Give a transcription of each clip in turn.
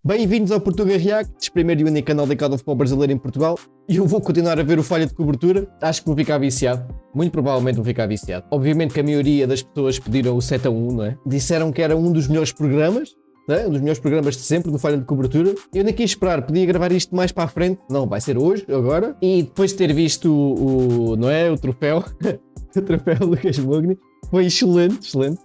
Bem-vindos ao Portuga React, primeiro e único canal dedicado ao futebol brasileiro em Portugal. E eu vou continuar a ver o falha de cobertura. Acho que vou ficar viciado. Muito provavelmente vou ficar viciado. Obviamente que a maioria das pessoas pediram o 7-1, não é? Disseram que era um dos melhores programas, não é? Um dos melhores programas de sempre, do falha de cobertura. Eu nem quis esperar, podia gravar isto mais para a frente. Não, vai ser hoje, agora. E depois de ter visto não é? O troféu, o troféu Lucas Mugni, foi excelente, excelente.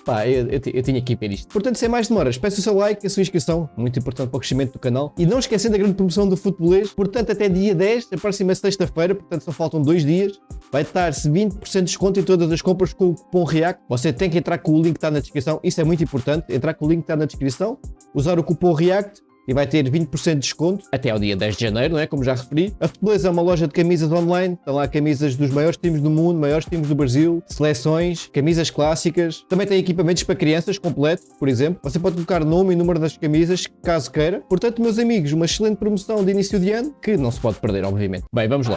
Pá, eu tinha que ir ver isto. Portanto, sem mais demoras, peço o seu like, a sua inscrição, muito importante para o crescimento do canal. E não esquecendo a grande promoção do futebolês. Portanto, até dia 10, a próxima sexta-feira, portanto só faltam 2 dias, vai estar-se 20% de desconto em todas as compras com o cupom REACT. Você tem que entrar com o link que está na descrição, isso é muito importante, entrar com o link que está na descrição, usar o cupom REACT e vai ter 20% de desconto até ao dia 10 de janeiro, não é? Como já referi. A Futebolês é uma loja de camisas online. Estão lá camisas dos maiores times do mundo, maiores times do Brasil, seleções, camisas clássicas. Também tem equipamentos para crianças completo, por exemplo. Você pode colocar nome e número das camisas, caso queira. Portanto, meus amigos, uma excelente promoção de início de ano, que não se pode perder, obviamente. Bem, vamos lá.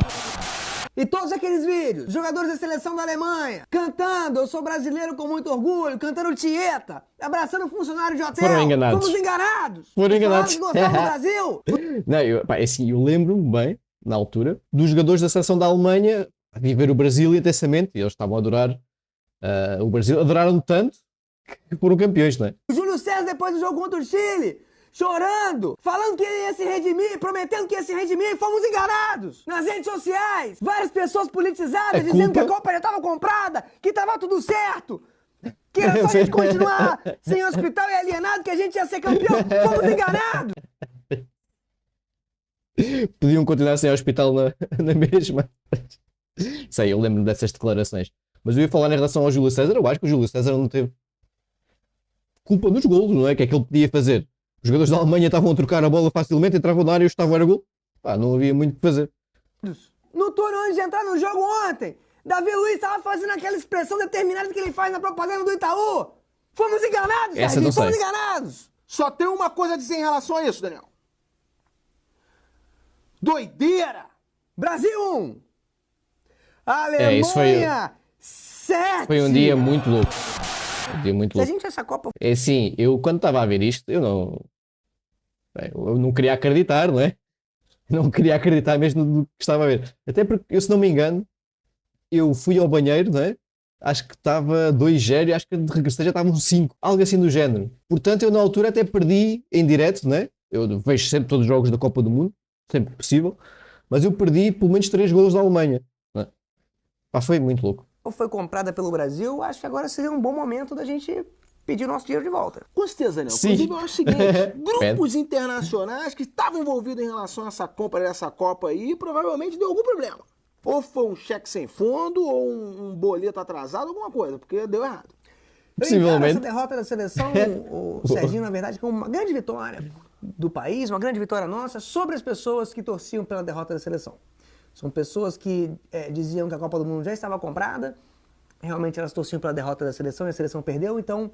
E todos aqueles vídeos, jogadores da seleção da Alemanha, cantando, eu sou brasileiro com muito orgulho, cantando Tieta, abraçando funcionário de hotel. Foram enganados. Fomos enganados. Foram enganados. Que gostaram do Brasil. Não, eu lembro-me bem, na altura, dos jogadores da seleção da Alemanha a viver o Brasil intensamente, e eles estavam a adorar o Brasil, adoraram tanto que foram campeões, não é? O Júlio César, depois do jogo contra o Chile, chorando, falando que ele ia se redimir, prometendo que ia se redimir, fomos enganados nas redes sociais. Várias pessoas politizadas dizendo que a Copa já estava comprada, que estava tudo certo, que era só a gente continuar sem hospital e alienado, que a gente ia ser campeão. Fomos enganados. Podiam continuar sem hospital na mesma. Sei, eu lembro dessas declarações. Mas eu ia falar em relação ao Júlio César. Eu acho que o Júlio César não teve culpa dos golos, não é? Que é que ele podia fazer? Os jogadores da Alemanha estavam a trocar a bola facilmente, entravam na área e estavam a gol. Pá, não havia muito o que fazer. No turno antes de entrar no jogo ontem, Davi Luiz estava fazendo aquela expressão determinada que ele faz na propaganda do Itaú. Fomos enganados, Serginho, fomos enganados. Só tem uma coisa a dizer em relação a isso, Daniel. Doideira! Brasil 1. Alemanha 7. Foi um dia muito louco. Um dia muito Se a louco. gente essa Copa... É assim, eu quando estava a ver isto, eu não queria acreditar, não é? Não queria acreditar mesmo no que estava a ver. Até porque, eu, se não me engano, eu fui ao banheiro, não é? Acho que estava 2-0 e acho que de regressar já estavam 5. Algo assim do género. Portanto, eu na altura até perdi em direto, não é? Eu vejo sempre todos os jogos da Copa do Mundo, sempre que possível. Mas eu perdi pelo menos 3 golos da Alemanha. Não é? Pá, foi muito louco. foi comprada pelo Brasil, acho que agora seria um bom momento da gente pedir o nosso dinheiro de volta. Com certeza, Daniel. Sim. Inclusive, eu acho o seguinte, grupos internacionais que estavam envolvidos em relação a essa compra dessa Copa aí, provavelmente deu algum problema. Ou foi um cheque sem fundo, ou um boleto atrasado, alguma coisa, porque deu errado. Possivelmente. Essa derrota da seleção, o Serginho, na verdade, como uma grande vitória do país, uma grande vitória nossa sobre as pessoas que torciam pela derrota da seleção. São pessoas que diziam que a Copa do Mundo já estava comprada, realmente elas torciam pela derrota da seleção e a seleção perdeu, então,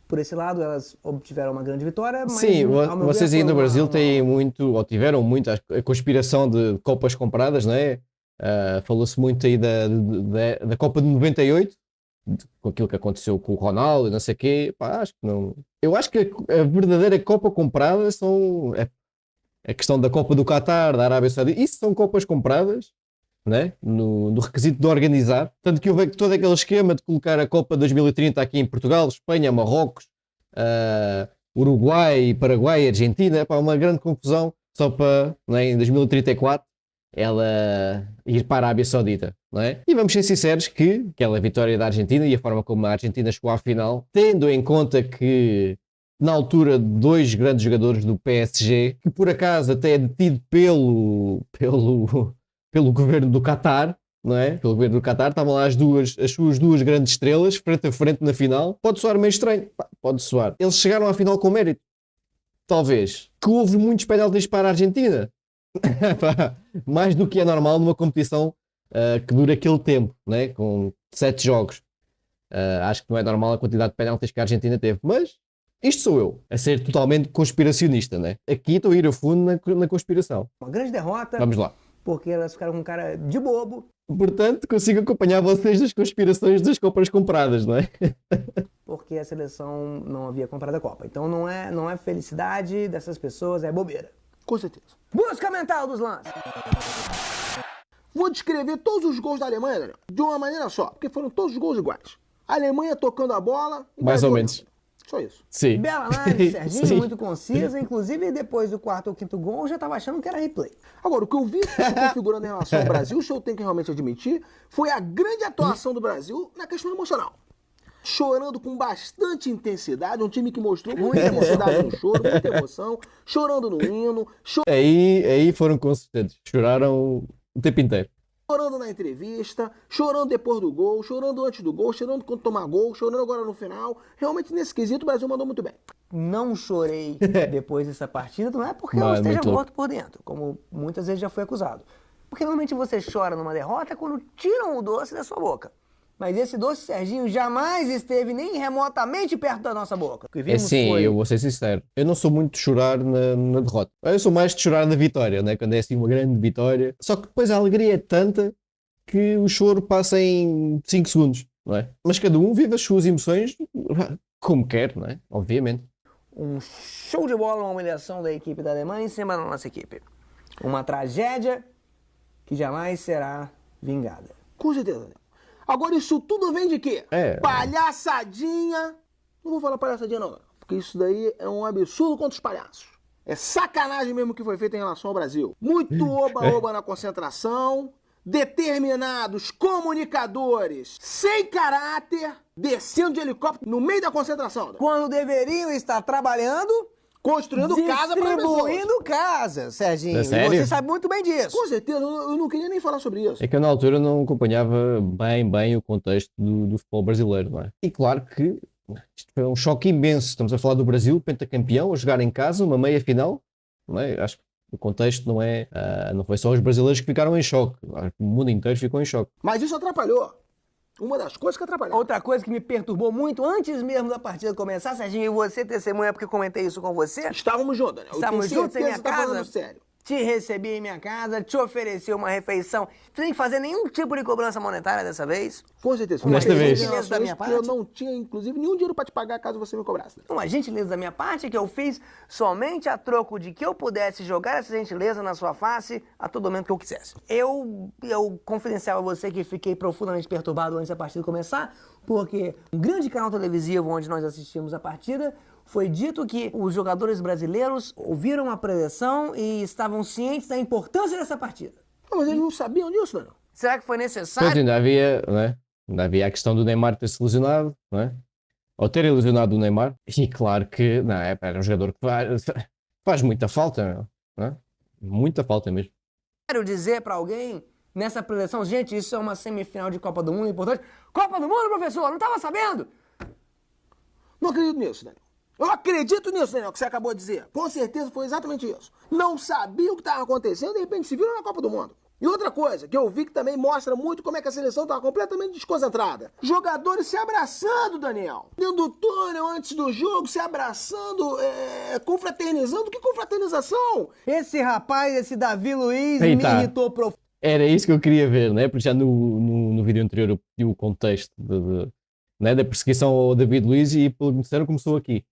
por esse lado, elas obtiveram uma grande vitória. Mas, sim, vocês aí no Brasil têm muito, ou tiveram muito, a conspiração de Copas compradas, não é? Falou-se muito aí da Copa de 98, com aquilo que aconteceu com o Ronaldo e não sei o quê. Pá, acho que não. Eu acho que a verdadeira Copa comprada são a questão da Copa do Qatar, da Arábia Saudita. Isso são Copas compradas, né? No requisito de organizar. Tanto que houve todo aquele esquema de colocar a Copa 2030 aqui em Portugal, Espanha, Marrocos, Uruguai, Paraguai, Argentina. Pá, uma grande confusão só para, né, em 2034 ela ir para a Arábia Saudita, não é? E vamos ser sinceros que aquela vitória da Argentina e a forma como a Argentina chegou à final, tendo em conta que na altura 2 grandes jogadores do PSG, que por acaso até é detido pelo governo do Qatar, não é? Pelo governo do Qatar, estavam lá as suas 2 grandes estrelas, frente a frente na final. Pode soar meio estranho, pode soar. Eles chegaram à final com mérito. Talvez. Que houve muitos penaltis para a Argentina. Mais do que é normal numa competição que dura aquele tempo, né? Com 7 jogos. Acho que não é normal a quantidade de penaltis que a Argentina teve, mas isto sou eu, a ser totalmente conspiracionista, né? Aqui estou a ir a fundo na conspiração. Uma grande derrota. Vamos lá. Porque elas ficaram com um cara de bobo. Portanto, consigo acompanhar vocês das conspirações das compras compradas, não é? Porque porque a seleção não havia comprado a Copa. Então não é felicidade dessas pessoas, é bobeira. Com certeza. Busca mental dos lances. Vou descrever todos os gols da Alemanha, Daniel, de uma maneira só, porque foram todos os gols iguais. A Alemanha tocando a bola... Mais ou menos. Só isso. Sim. Bela análise, Serginho, Sim. muito concisa. Inclusive, depois do quarto ou quinto gol, eu já estava achando que era replay. Agora, o que eu vi se configurando em relação ao Brasil, se eu tenho que realmente admitir, foi a grande atuação do Brasil na questão emocional. Chorando com bastante intensidade, um time que mostrou muita intensidade no choro, muita emoção, chorando no hino, Aí foram consistentes. Choraram o tempo inteiro. chorando na entrevista, chorando depois do gol, chorando antes do gol, chorando quando tomar gol, chorando agora no final. Realmente, nesse quesito, o Brasil mandou muito bem. Não chorei depois dessa partida, não é porque eu Mas, esteja muito louco. morto por dentro, como muitas vezes já fui acusado. Porque normalmente você chora numa derrota quando tiram o doce da sua boca. Mas esse doce, Serginho, jamais esteve nem remotamente perto da nossa boca. O que É vimos sim, foi... eu vou ser sincero. Eu não sou muito de chorar na derrota. Eu sou mais de chorar na vitória, né? Quando é assim uma grande vitória. Só que depois a alegria é tanta que o choro passa em 5 segundos, não é? Mas cada um vive as suas emoções como quer, não é? Obviamente. Um show de bola, uma humilhação da equipe da Alemanha em cima da nossa equipe. Uma tragédia que jamais será vingada. Com certeza, Daniel. Agora, isso tudo vem de quê? É. Palhaçadinha. Não vou falar palhaçadinha, não, porque isso daí é um absurdo contra os palhaços. É sacanagem mesmo que foi feito em relação ao Brasil. Muito oba-oba na concentração, determinados comunicadores sem caráter, descendo de helicóptero no meio da concentração. Quando deveriam estar trabalhando, Construindo casa para pessoas. distribuindo casa, Serginho. É E sério? você sabe muito bem disso. Com certeza, eu não queria nem falar sobre isso. É que eu na altura não acompanhava bem o contexto do futebol brasileiro, não é? E claro que isto foi um choque imenso. Estamos a falar do Brasil, pentacampeão, a jogar em casa, uma meia-final, não é? Acho que o contexto não é... não foi só os brasileiros que ficaram em choque. O mundo inteiro ficou em choque. Mas isso atrapalhou. Uma das coisas que atrapalhou. Outra coisa que me perturbou muito antes mesmo da partida começar, Serginho, e você testemunha porque eu comentei isso com você. Estávamos juntos, Daniel. Eu Estávamos tenho juntos em certeza minha que tá falando casa. sério. Te recebi em minha casa, te ofereci uma refeição sem fazer nenhum tipo de cobrança monetária dessa vez. Com certeza. Desta Uma vez. gentileza Da minha que eu parte. não tinha, inclusive, nenhum dinheiro para te pagar caso você me cobrasse. Uma gentileza da minha parte que eu fiz somente a troco de que eu pudesse jogar essa gentileza na sua face a todo momento que eu quisesse. Eu confidenciava a você que fiquei profundamente perturbado antes da partida começar, porque um grande canal televisivo onde nós assistimos a partida foi dito que os jogadores brasileiros ouviram a preleção e estavam cientes da importância dessa partida. Não, mas eles não sabiam disso, Daniel. Será que foi Pois necessário? ainda havia, não é? Ainda havia a questão do Neymar ter se lesionado, não é? Ou ter ilusionado o Neymar. E claro que, não é? Era um jogador que faz muita falta, não é? Muita falta mesmo. Quero dizer pra alguém nessa preleção, gente, isso é uma semifinal de Copa do Mundo importante. Copa do Mundo, professor, não tava sabendo? Não acredito nisso, Daniel. Eu acredito nisso, Daniel, que você acabou de dizer. Com certeza foi exatamente isso. Não sabia o que estava acontecendo, de repente se viram na Copa do Mundo. E outra coisa que eu vi que também mostra muito como é que a seleção estava completamente desconcentrada. Jogadores se abraçando, Daniel. Dentro do túnel, antes do jogo, se abraçando, confraternizando. Que confraternização? Esse rapaz, esse Davi Luiz, Eita. me irritou profundamente. Era isso que eu queria ver, né? Porque já no vídeo anterior eu pedi o contexto né? Da perseguição ao David Luiz e pelo que me disseram começou aqui.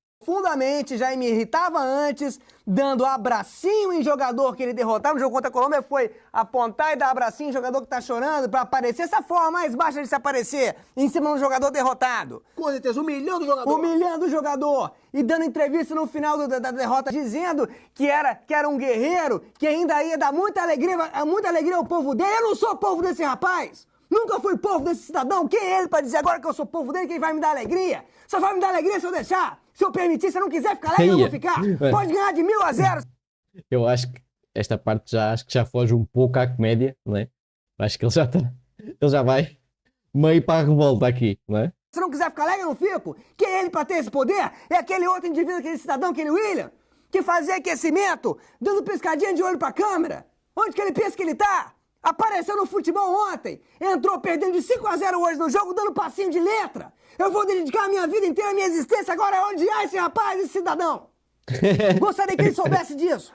Já me irritava antes, dando abracinho em jogador que ele derrotava no jogo contra a Colômbia, foi apontar e dar abracinho em jogador que tá chorando pra aparecer essa forma mais baixa de se aparecer em cima de um jogador derrotado. Com certeza, humilhando o jogador. Humilhando o jogador e dando entrevista no final da derrota, dizendo que era um guerreiro, que ainda ia dar muita alegria ao povo dele. Eu não sou povo desse rapaz! Nunca fui povo desse cidadão. Quem é ele pra dizer agora que eu sou povo dele? Quem vai me dar alegria? Só vai me dar alegria se eu deixar. Se eu permitir, se eu não quiser ficar alegre, eu não vou ficar. Pode ganhar de 1.000-0. Eu acho que esta parte acho que já foge um pouco à comédia, não é? Acho que ele já vai meio para a revolta aqui, não é? Se eu não quiser ficar alegre, eu não fico. Quem é ele pra ter esse poder? É aquele outro indivíduo, aquele cidadão, aquele William, que fazia aquecimento, dando piscadinha de olho pra câmera. Onde que ele pensa que ele tá? Apareceu no futebol ontem, entrou perdendo de 5-0 hoje no jogo, dando passinho de letra. Eu vou dedicar a minha vida inteira, a minha existência agora a odiar esse rapaz, esse cidadão. Gostaria que ele soubesse disso.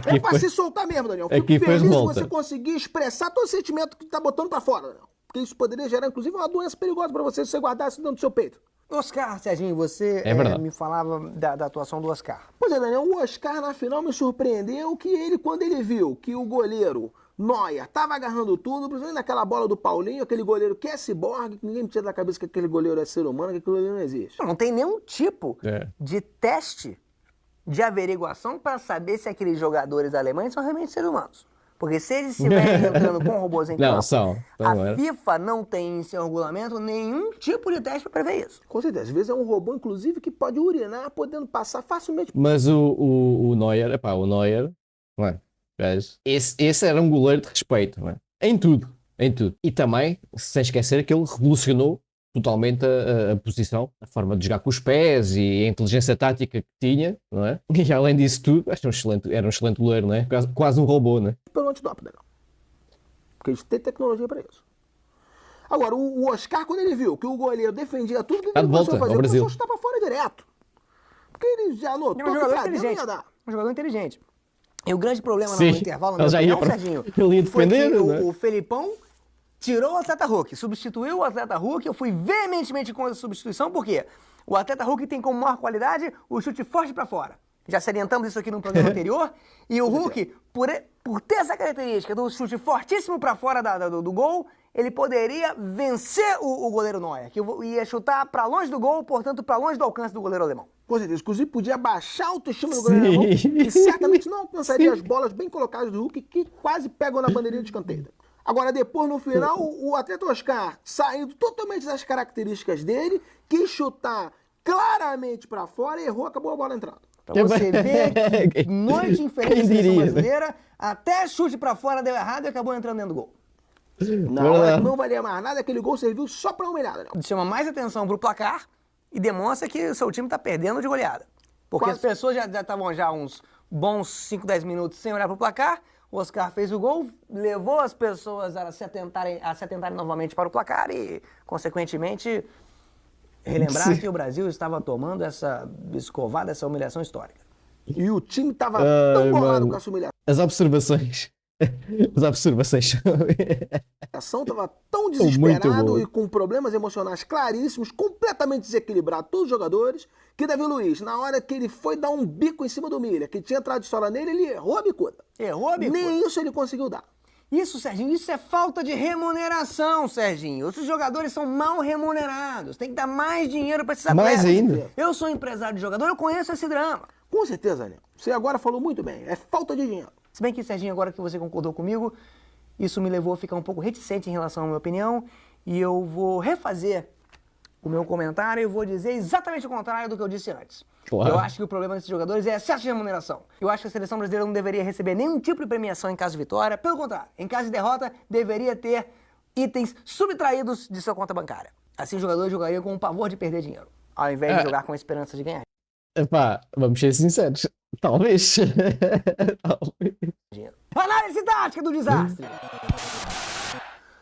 É pra se soltar mesmo, Daniel. Fico aqui foi feliz de revolta. você conseguir expressar todo o sentimento que tá botando pra fora, Daniel. Porque isso poderia gerar, inclusive, uma doença perigosa para você se você guardasse dentro do seu peito. Oscar, Serginho, você me falava da atuação do Oscar. Pois é, Daniel, o Oscar na final me surpreendeu que ele, quando ele viu que o goleiro Neuer estava agarrando tudo, principalmente naquela bola do Paulinho, aquele goleiro que é ciborgue, que ninguém me tira da cabeça que aquele goleiro é ser humano, que aquele goleiro não existe. Não tem nenhum tipo de teste de averiguação para saber se aqueles jogadores alemães são realmente seres humanos. Porque se eles estiverem entrando com robôs em campo, a FIFA não tem em seu regulamento nenhum tipo de teste para prever isso. Com certeza. Às vezes é um robô, inclusive, que pode urinar, podendo passar facilmente. Mas o Neuer, o Neuer, não é? Esse era um goleiro de respeito, não é? Em tudo. E também, sem esquecer que ele revolucionou totalmente a posição, a forma de jogar com os pés e a inteligência tática que tinha, não é? E além disso tudo, era um excelente goleiro, não é? Quase um robô, não é? Pelo antidoping, Daniel. Porque eles têm tecnologia para isso. Agora, o Oscar, quando ele viu que o goleiro defendia tudo, o que ele começou a fazer? Ele começou a chutar para fora direto. Porque ele já notou que pra dentro ia dar. Um jogador inteligente. E o grande problema no intervalo, Serginho, ele ia defender, foi que o Felipão tirou o atleta Hulk, substituiu o atleta Hulk. Eu fui veementemente contra a substituição, porque o atleta Hulk tem como maior qualidade o chute forte para fora. Já salientamos isso aqui no programa anterior. E o Hulk, por ter essa característica do chute fortíssimo para fora do gol, ele poderia vencer o goleiro Neuer, que ia chutar para longe do gol, portanto, para longe do alcance do goleiro alemão. Com certeza, inclusive podia baixar a autoestima do goleiro alemão, e certamente não alcançaria as bolas bem colocadas do Hulk, que quase pegam na bandeirinha de escanteio. Agora, depois, no final, o atleta Oscar, saindo totalmente das características dele, quis chutar claramente para fora, errou, acabou a bola entrando. Pra você ver que noite infeliz da seleção brasileira, até chute pra fora deu errado e acabou entrando dentro do gol. Na hora que não valia mais nada, aquele gol serviu só pra humilhada. Né? Chama mais atenção pro placar e demonstra que o seu time tá perdendo de goleada. Porque as pessoas já estavam já uns bons 5, 10 minutos sem olhar pro placar, o Oscar fez o gol, levou as pessoas a se atentarem novamente para o placar e, consequentemente, relembrar que o Brasil estava tomando essa escovada, essa humilhação histórica. E o time estava tão bolado com essa humilhação. As observações. A ação estava tão desesperado e com problemas emocionais claríssimos, completamente desequilibrado todos os jogadores, que Davi Luiz, na hora que ele foi dar um bico em cima do Milha, que tinha entrado de sola nele, ele errou a bicuda. Nem isso ele conseguiu dar. Isso, Serginho, isso é falta de remuneração, Serginho. Os jogadores são mal remunerados. Tem que dar mais dinheiro para esses atletas. Mais ainda? Eu sou empresário de jogador, eu conheço esse drama. Com certeza, Daniel. Você agora falou muito bem. É falta de dinheiro. Se bem que, Serginho, agora que você concordou comigo, isso me levou a ficar um pouco reticente em relação à minha opinião. E eu vou refazer o meu comentário e vou dizer exatamente o contrário do que eu disse antes. Claro. Eu acho que o problema desses jogadores é excesso de remuneração. Eu acho que a seleção brasileira não deveria receber nenhum tipo de premiação em caso de vitória. Pelo contrário, em caso de derrota, deveria ter itens subtraídos de sua conta bancária. Assim, os jogadores jogariam com o pavor de perder dinheiro, ao invés de jogar com a esperança de ganhar. Epá, vamos ser sinceros. Talvez. Análise tática do desastre.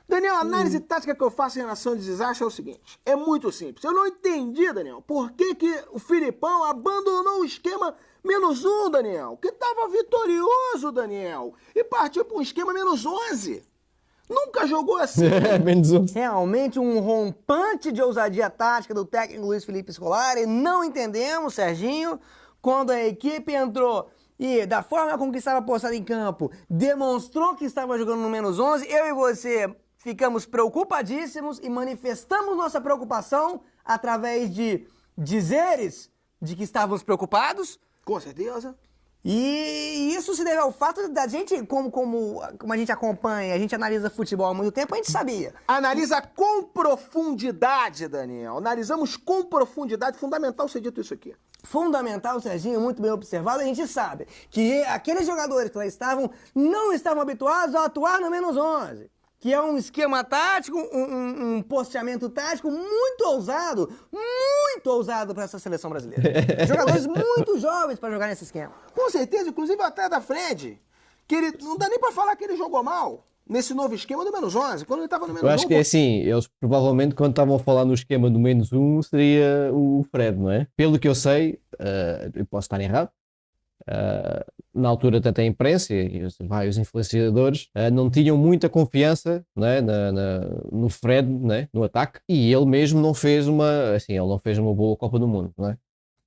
Daniel, a análise tática que eu faço em relação ao desastre é o seguinte. É muito simples. Eu não entendi, Daniel, por que o Filipão abandonou o esquema -1, Daniel. Que estava vitorioso, Daniel. E partiu para um esquema -11. Nunca jogou assim. -1. Realmente um rompante de ousadia tática do técnico Luiz Felipe Scolari. Não entendemos, Serginho, quando a equipe entrou e, da forma como que estava postada em campo, demonstrou que estava jogando no -11. Eu e você ficamos preocupadíssimos e manifestamos nossa preocupação através de dizeres de que estávamos preocupados. Com certeza. E isso se deve ao fato da gente, como a gente acompanha, a gente analisa futebol há muito tempo, a gente sabia. Analisa com profundidade, Daniel. Analisamos com profundidade. Fundamental ser dito isso aqui. Fundamental, Serginho, muito bem observado. A gente sabe que aqueles jogadores que lá estavam não estavam habituados a atuar no -11. Que é um esquema tático, um posteamento tático muito ousado para essa seleção brasileira. Jogadores muito jovens para jogar nesse esquema. Com certeza, inclusive o atleta Fred, que ele não dá nem para falar que ele jogou mal nesse novo esquema do -11, quando ele estava no -1. Eu acho que é assim, eles provavelmente quando estavam a falar no esquema do -1 seria o Fred, não é? Pelo que eu sei, eu posso estar errado, na altura até a imprensa e os influenciadores não tinham muita confiança, né, no Fred, né, no ataque, e ele mesmo não fez uma boa Copa do Mundo, não é?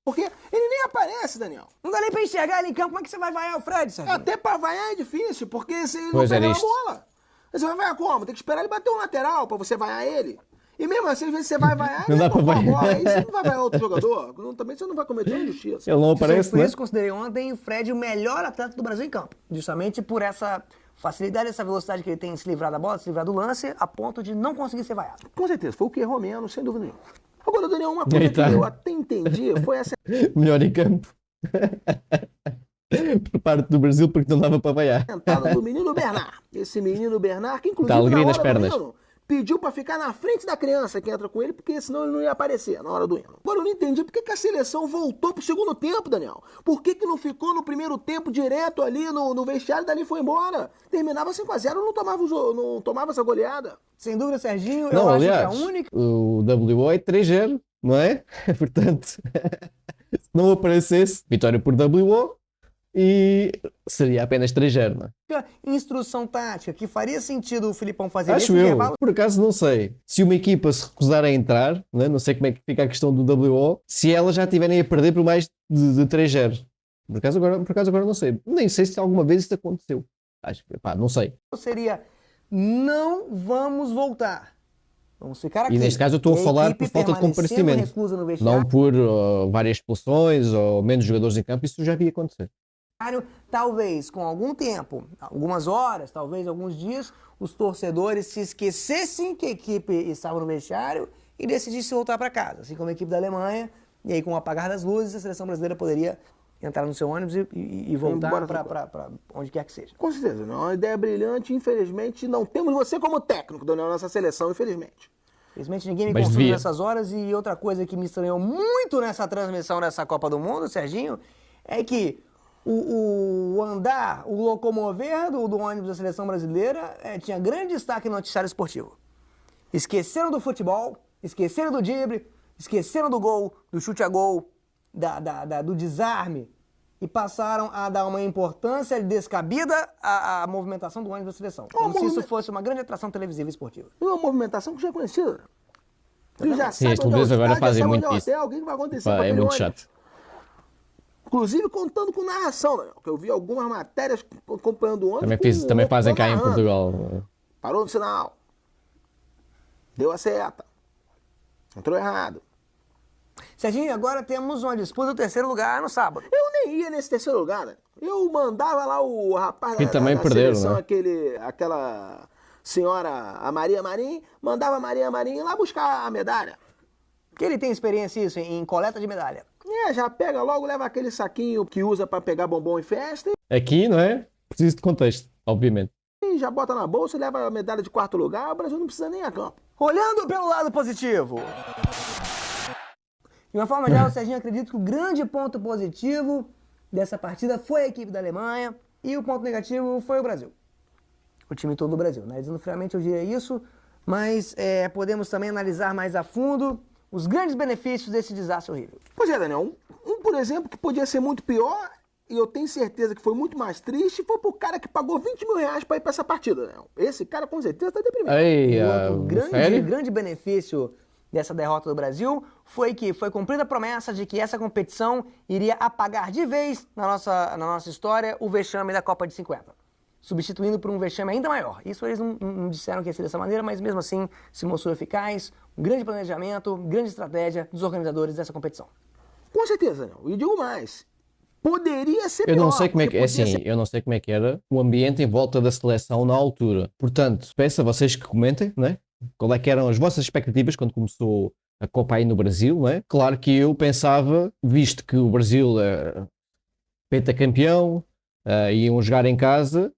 Porque ele nem aparece, Daniel. Não dá nem pra enxergar ele em campo. Como é que você vai vaiar o Fred, Sérgio? Até pra vaiar é difícil, porque você não Pois pega era na isto. bola. Você vai vaiar como? Tem que esperar ele bater um lateral pra você vaiar ele. E mesmo assim, às vezes você vai vaiar Não ele dá pra tocou a vaiar. bola. Aí você não vai vaiar outro jogador. Também você não vai cometer uma injustiça. Ele não aparece, Por né? isso, considerei ontem o Fred o melhor atleta do Brasil em campo. Justamente por essa facilidade, essa velocidade que ele tem em se livrar da bola, se livrar do lance, a ponto de não conseguir ser vaiado. Com certeza, foi o que errou menos, sem dúvida nenhuma. Agora, Daniel, uma coisa Eita. que eu até entendi foi essa Melhor em campo. Por parte do Brasil, porque não dava para vaiar. entrada do menino Bernard. Esse menino Bernard, que inclusive Dá alegria na nas hora do pernas. hino, pediu pra ficar na frente da criança que entra com ele, porque senão ele não ia aparecer na hora do hino. Agora eu não entendi por que a seleção voltou pro segundo tempo, Daniel. Por que não ficou no primeiro tempo direto ali no vestiário e dali foi embora? Terminava 5-0, não tomava essa goleada. Sem dúvida, Serginho, eu Não, acho aliás, que a única... o WO é 3-0, não é? Portanto, se não aparecesse, vitória por WO e seria apenas 3-0, não é? instrução tática que faria sentido o Filipão fazer Acho nesse eu, intervalo. por acaso não sei. Se uma equipa se recusar a entrar, não sei como é que fica a questão do WO, se elas já estiverem a perder por mais de 3-0. Por acaso agora não sei. Nem sei se alguma vez isso aconteceu. Acho que, pá, não sei. Seria, não vamos voltar. Vamos ficar aqui. E neste caso eu estou a E falar equipe por falta de permanecendo comparecimento. reclusa no vestiário, Não por várias expulsões ou menos jogadores em campo, isso já havia acontecer. talvez com algum tempo, algumas horas, talvez alguns dias, os torcedores se esquecessem que a equipe estava no vestiário e decidissem voltar para casa, assim como a equipe da Alemanha. E aí, com o apagar das luzes, a seleção brasileira poderia entrar no seu ônibus e voltar para onde quer que seja. Com certeza, não é uma ideia brilhante. Infelizmente, não temos você como técnico, Daniel, nessa seleção, infelizmente. Infelizmente, ninguém me Mas consulta devia. nessas horas. E outra coisa que me estranhou muito nessa transmissão dessa Copa do Mundo, Serginho, é que o andar, o locomover do ônibus da seleção brasileira tinha grande destaque no noticiário esportivo. Esqueceram do futebol, esqueceram do drible, esqueceram do gol, do chute a gol, do desarme e passaram a dar uma importância descabida à movimentação do ônibus da seleção. Como se isso fosse uma grande atração televisiva e esportiva. É uma movimentação que já é conhecida. Tu já Sim, sabe as onde é o televisões agora estádio, fazem já sabe muito onde é o isso. hotel, o que vai acontecer Pá, com é aquele muito ônibus. chato. Inclusive contando com narração, Daniel, que eu vi algumas matérias acompanhando o ônibus. Também fazem cá em narrando. Portugal. Parou no sinal. Deu a seta. Entrou errado. Serginho, agora temos uma disputa do terceiro lugar no sábado. Eu nem ia nesse terceiro lugar, né? Eu mandava lá o rapaz Que também perderam, seleção, né? aquela senhora, a Maria Marim, mandava a Maria Marim ir lá buscar a medalha. Que ele tem experiência isso em coleta de medalha. Já pega logo, leva aquele saquinho que usa pra pegar bombom em festa Aqui, não é? Preciso de contexto, obviamente. e já bota na bolsa e leva a medalha de quarto lugar. O Brasil não precisa nem a campo. Olhando pelo lado positivo. De uma forma geral, Serginho, acredito que o grande ponto positivo dessa partida foi a equipe da Alemanha e o ponto negativo foi o Brasil. O time todo do Brasil. Analisando friamente, eu diria isso, mas podemos também analisar mais a fundo os grandes benefícios desse desastre horrível. Pois é, Daniel, por exemplo, que podia ser muito pior, e eu tenho certeza que foi muito mais triste, foi pro cara que pagou 20 mil reais pra ir pra essa partida, Daniel. Esse cara com certeza tá deprimido. Ei, E outro sério? grande benefício dessa derrota do Brasil foi que foi cumprida a promessa de que essa competição iria apagar de vez na nossa história o vexame da Copa de 50, substituindo por um vexame ainda maior. Isso eles não disseram que ia ser dessa maneira, mas mesmo assim se mostrou eficaz, um grande planejamento, grande estratégia dos organizadores dessa competição. Com certeza, Daniel. E digo mais, poderia ser Eu pior. não sei como é que porque podia ser eu não sei como é que era o ambiente em volta da seleção na altura. Portanto, peço a vocês que comentem, né? Qual é que eram as vossas expectativas quando começou a Copa aí no Brasil, né? Claro que eu pensava, visto que o Brasil é pentacampeão, iam jogar em casa,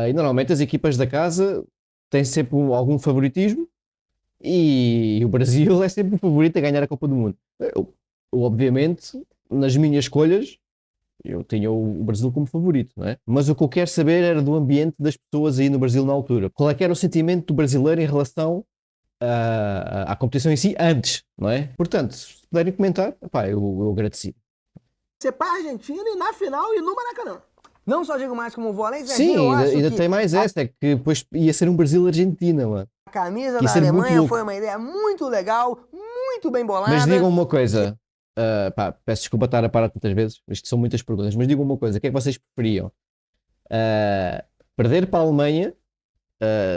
e normalmente as equipas da casa têm sempre algum favoritismo, e o Brasil é sempre o favorito a ganhar a Copa do Mundo. Eu, obviamente, nas minhas escolhas, eu tinha o Brasil como favorito, não é? Mas o que eu quero saber era do ambiente das pessoas aí no Brasil na altura. Qual é que era o sentimento do brasileiro em relação à competição em si antes, não é? Portanto, se puderem comentar, pá, eu agradeci. ser pra Argentina e na final e no Maracanã. Não só digo mais como vou além, Sim, eu acho ainda que tem mais essa, é que depois ia ser um Brasil-Argentina, mano. a camisa Ia da ser muito Alemanha louco. foi uma ideia muito legal, muito bem bolada. Mas digam uma coisa, pá, peço desculpa estar a parar tantas vezes, isto são muitas perguntas, mas digam uma coisa, o que é que vocês preferiam? Perder para a Alemanha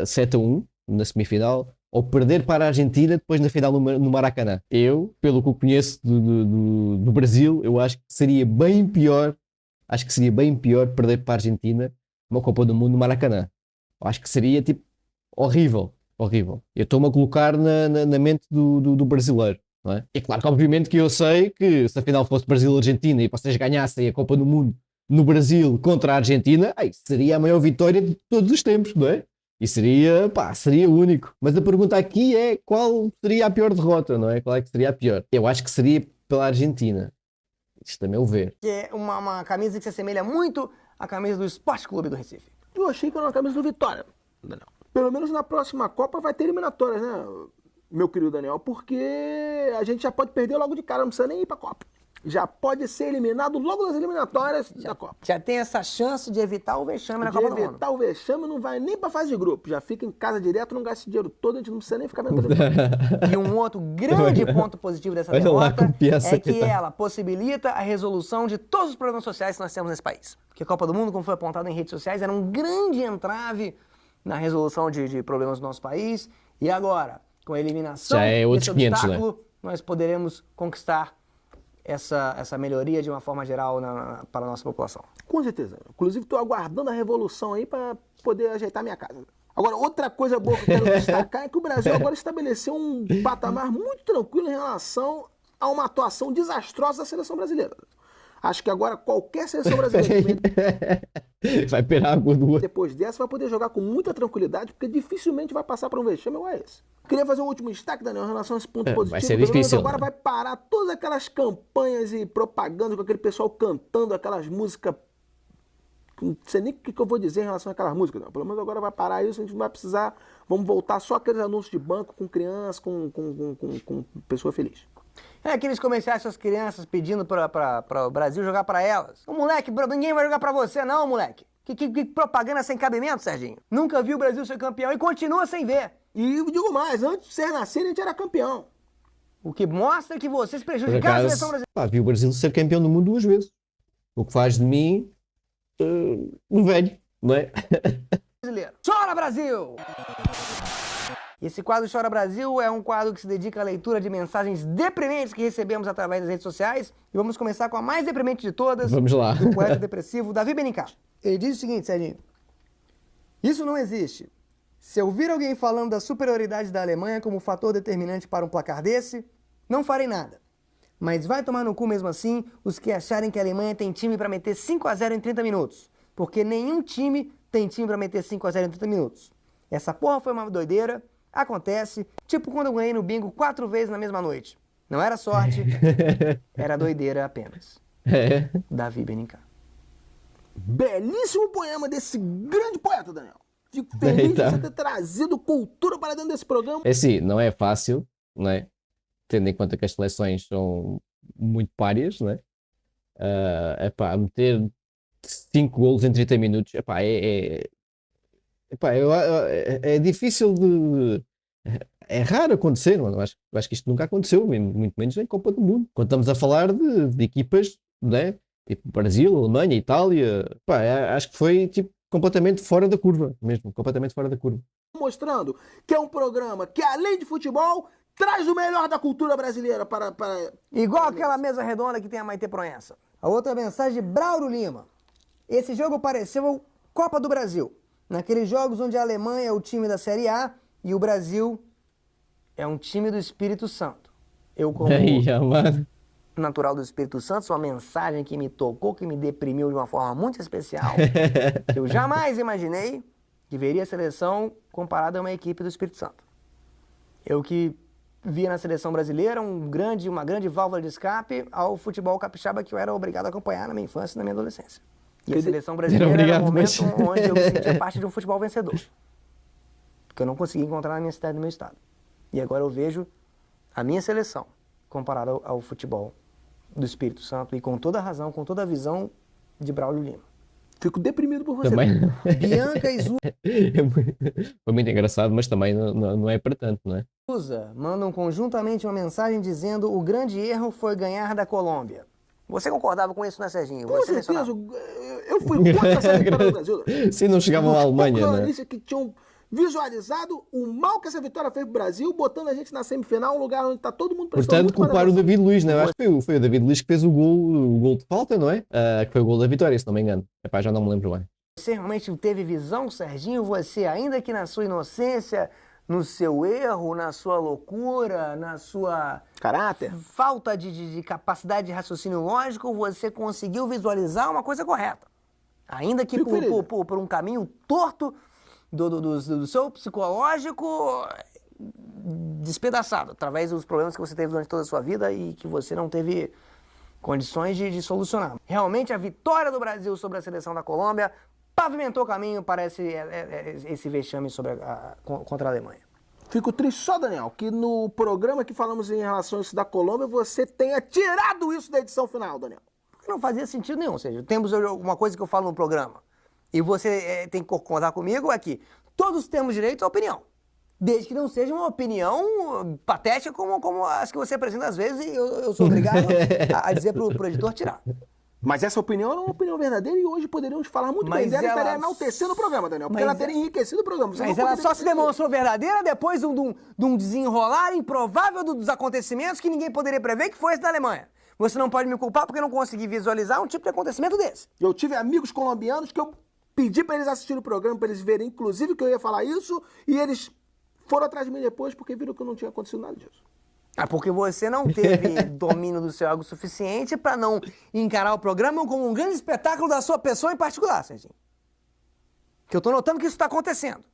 7-1 na semifinal ou perder para a Argentina depois na final no Maracanã? Eu, pelo que eu conheço do Brasil, eu acho que seria bem pior perder para a Argentina uma Copa do Mundo no Maracanã. Eu acho que seria tipo horrível, horrível. Eu estou-me a colocar na mente do brasileiro. Não é? E claro que obviamente que eu sei que se a final fosse Brasil-Argentina e vocês ganhassem a Copa do Mundo no Brasil contra a Argentina, seria a maior vitória de todos os tempos, não é? E seria único. Mas a pergunta aqui é qual seria a pior derrota, não é? Qual é que seria a pior? Eu acho que seria pela Argentina. Isto é meu ver. Que é uma camisa que se assemelha muito à camisa do Esporte Clube do Recife. Eu achei que era uma camisa do Vitória. Daniel. Pelo menos na próxima Copa vai ter eliminatórias, né, meu querido Daniel? Porque a gente já pode perder logo de cara, não precisa nem ir pra Copa. Já pode ser eliminado logo nas eliminatórias da Copa. Já tem essa chance de evitar o vexame na Copa do Mundo. Evitar o vexame, não vai nem pra fase de grupo. Já fica em casa direto, não gasta esse dinheiro todo, a gente não precisa nem ficar vendo. E um outro grande ponto positivo dessa derrota é que ela possibilita a resolução de todos os problemas sociais que nós temos nesse país. Porque a Copa do Mundo, como foi apontado em redes sociais, era um grande entrave na resolução de problemas do nosso país. E agora, com a eliminação desse obstáculo, nós poderemos conquistar essa melhoria de uma forma geral para a nossa população. Com certeza. Inclusive, estou aguardando a revolução aí para poder ajeitar minha casa. Agora, outra coisa boa que eu quero destacar é que o Brasil agora estabeleceu um patamar muito tranquilo em relação a uma atuação desastrosa da seleção brasileira. Acho que agora qualquer seleção brasileira vai pegar a gordura. Depois dessa vai poder jogar com muita tranquilidade, porque dificilmente vai passar por um vexame igual a esse. Queria fazer um último destaque, Daniel, em relação a esse ponto positivo. Vai ser difícil. Agora vai parar todas aquelas campanhas e propagandas com aquele pessoal cantando aquelas músicas. Não sei nem o que eu vou dizer em relação àquelas músicas, não. Pelo menos agora vai parar isso, a gente não vai precisar. Vamos voltar só aqueles anúncios de banco com criança, com pessoa feliz. É aqueles comerciais com as crianças pedindo para o Brasil jogar para elas. Ô, moleque, ninguém vai jogar para você não, moleque. Que propaganda sem cabimento, Serginho. Nunca viu o Brasil ser campeão e continua sem ver. E eu digo mais, antes de vocês nascerem, a gente era campeão. O que mostra que vocês prejudicaram a seleção brasileira. Vi o Brasil ser campeão do mundo 2 vezes. O que faz de mim um velho, não é? Chora, Brasil! Esse quadro Chora Brasil é um quadro que se dedica à leitura de mensagens deprimentes que recebemos através das redes sociais. E vamos começar com a mais deprimente de todas. Vamos lá. Do poeta depressivo Davi Benincá. Ele diz o seguinte, Serginho. Isso não existe. Se eu vir alguém falando da superioridade da Alemanha como fator determinante para um placar desse, não farei nada. Mas vai tomar no cu mesmo assim os que acharem que a Alemanha tem time para meter 5-0 em 30 minutos. Porque nenhum time tem time para meter 5-0 em 30 minutos. Essa porra foi uma doideira. Acontece, tipo quando eu ganhei no bingo 4 vezes na mesma noite. Não era sorte, era doideira apenas. Davi Benincá. Belíssimo poema desse grande poeta, Daniel. Fico feliz de você ter trazido cultura para dentro desse programa. É sim, não é fácil, não é? Tendo em conta que as seleções são muito párias, não é? Meter 5 golos em 30 minutos, é difícil de... É raro acontecer, mano. Acho que isto nunca aconteceu, muito menos em Copa do Mundo. Quando estamos a falar de equipas, né? Tipo Brasil, Alemanha, Itália, acho que foi tipo completamente fora da curva, mesmo, completamente fora da curva. Mostrando que é um programa que, além de futebol, traz o melhor da cultura brasileira para... Igual aquela mesa redonda que tem a Maitê Proença. A outra mensagem de Braulio Lima. Esse jogo pareceu Copa do Brasil. Naqueles jogos onde a Alemanha é o time da Série A e o Brasil é um time do Espírito Santo. Eu, como natural do Espírito Santo, sua mensagem que me tocou, que me deprimiu de uma forma muito especial. Eu jamais imaginei que veria a seleção comparada a uma equipe do Espírito Santo. Eu que via na seleção brasileira uma grande válvula de escape ao futebol capixaba que eu era obrigado a acompanhar na minha infância e na minha adolescência. E a seleção brasileira era um momento onde eu me sentia parte de um futebol vencedor. Que eu não conseguia encontrar na minha cidade, no meu estado. E agora eu vejo a minha seleção comparada ao futebol do Espírito Santo e com toda a razão, com toda a visão de Braulio Lima. Fico deprimido por você. Também. Bianca e Foi muito engraçado, mas também não é para tanto, não é? Zusa mandam conjuntamente uma mensagem dizendo: o grande erro foi ganhar da Colômbia. Você concordava com isso, né, Serginho? Com Você certeza, mencionava. eu fui contra essa vitória do Brasil. Se não chegavam à Alemanha, Os né? jornalistas que tinham visualizado o mal que essa vitória fez pro Brasil, botando a gente na semifinal, um lugar onde tá todo mundo prestando Portanto, muito mais culpar o atenção. David Luiz, não é? Acho que foi o David Luiz que fez o gol de falta, não é? Que foi o gol da vitória, se não me engano. Epá, já não me lembro bem. Você realmente teve visão, Serginho? Você, ainda que na sua inocência, no seu erro, na sua loucura, na sua Caráter. falta de capacidade de raciocínio lógico, você conseguiu visualizar uma coisa correta. Ainda que Fico feliz. por um caminho torto do seu psicológico despedaçado, através dos problemas que você teve durante toda a sua vida e que você não teve condições de solucionar. Realmente, a vitória do Brasil sobre a seleção da Colômbia pavimentou o caminho para esse vexame contra a Alemanha. Fico triste só, Daniel, que no programa que falamos em relação a isso da Colômbia, você tenha tirado isso da edição final, Daniel. Porque não fazia sentido nenhum. Ou seja, temos uma coisa que eu falo no programa e você tem que concordar comigo, é que todos temos direito à opinião. Desde que não seja uma opinião patética como as que você apresenta às vezes e eu sou obrigado a dizer pro editor tirar. Mas essa opinião era uma opinião verdadeira e hoje poderíamos falar muito bem dela e estaria enaltecendo o programa, Daniel. Porque ela teria enriquecido o programa. Mas ela só se demonstrou verdadeira depois de um desenrolar improvável dos acontecimentos que ninguém poderia prever, que foi esse da Alemanha. Você não pode me culpar porque eu não consegui visualizar um tipo de acontecimento desse. Eu tive amigos colombianos que eu pedi para eles assistirem o programa, para eles verem, inclusive, que eu ia falar isso, e eles foram atrás de mim depois porque viram que não tinha acontecido nada disso. É porque você não teve domínio do seu ego suficiente para não encarar o programa como um grande espetáculo da sua pessoa em particular, Serginho. Que eu tô notando que isso está acontecendo.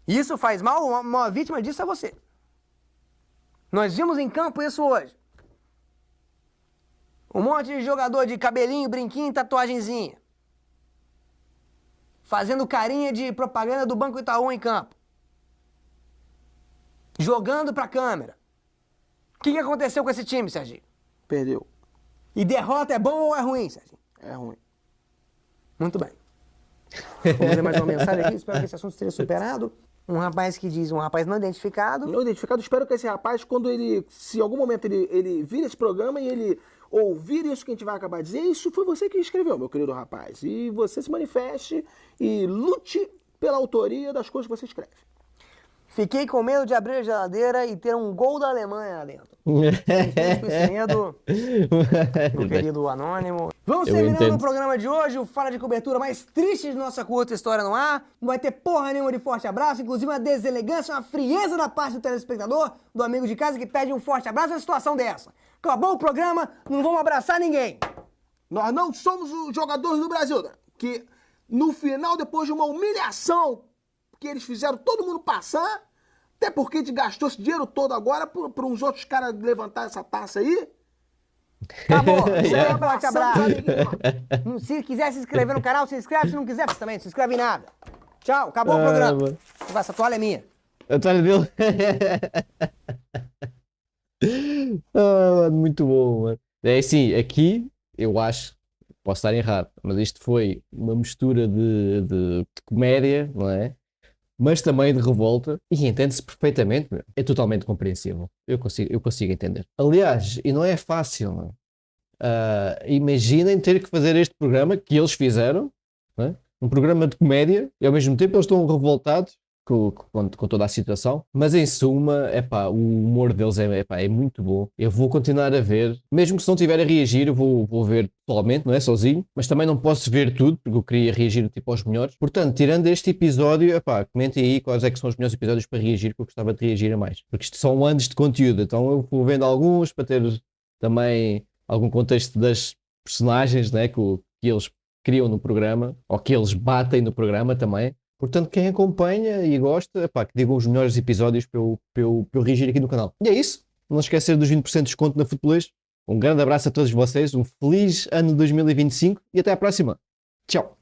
E isso faz mal, uma vítima disso é você. Nós vimos em campo isso hoje. Um monte de jogador de cabelinho, brinquinho, tatuagenzinha. Fazendo carinha de propaganda do Banco Itaú em campo. Jogando pra câmera. O que aconteceu com esse time, Serginho? Perdeu. E derrota é bom ou é ruim, Serginho? É ruim. Muito bem. Vamos ler mais uma mensagem aqui, espero que esse assunto esteja superado. Um rapaz que diz, um rapaz não identificado. Não identificado, espero que esse rapaz, quando ele, se em algum momento ele vir esse programa e ele ouvir isso que a gente vai acabar de dizer, isso foi você que escreveu, meu querido rapaz. E você se manifeste e lute pela autoria das coisas que você escreve. Fiquei com medo de abrir a geladeira e ter um gol da Alemanha lá dentro. Fiquei com esse medo, meu querido anônimo. Vamos terminando o programa de hoje, o Fala de Cobertura mais triste de nossa curta história no ar. Não vai ter porra nenhuma de forte abraço, inclusive uma deselegância, uma frieza da parte do telespectador, do amigo de casa que pede um forte abraço numa situação dessa. Acabou o programa, não vamos abraçar ninguém. Nós não somos os jogadores do Brasil, né? Que no final, depois de uma humilhação que eles fizeram todo mundo passar, até porque a gente gastou esse dinheiro todo agora para uns outros caras levantar essa taça aí. Acabou. Forte abraço. Se quiser se inscrever no canal, se inscreve. Se não quiser, você também não se inscreve em nada. Tchau, acabou o programa. Essa toalha é minha. A toalha dele. Muito bom, mano. É assim, aqui eu acho, posso estar errado, mas isto foi uma mistura de comédia, não é? Mas também de revolta, e entende-se perfeitamente, meu. É totalmente compreensível. Eu consigo entender. Aliás, e não é fácil, não é? Imaginem ter que fazer este programa que eles fizeram, não é? Um programa de comédia, e ao mesmo tempo eles estão revoltados com toda a situação, mas em suma, epá, o humor deles é muito bom. Eu vou continuar a ver, mesmo que se não estiver a reagir, eu vou ver pessoalmente, não é? Sozinho, mas também não posso ver tudo, porque eu queria reagir tipo aos melhores. Portanto, tirando este episódio, epá, comentem aí quais é que são os melhores episódios para reagir, que eu gostava de reagir a mais. Porque isto são anos de conteúdo, então eu vou vendo alguns para ter também algum contexto das personagens, né, que eles criam no programa, ou que eles batem no programa também. Portanto, quem acompanha e gosta, epá, que digam os melhores episódios para eu reagir aqui no canal. E é isso. Não esquecer dos 20% de desconto na Futebolês. Um grande abraço a todos vocês, um feliz ano 2025 e até à próxima. Tchau.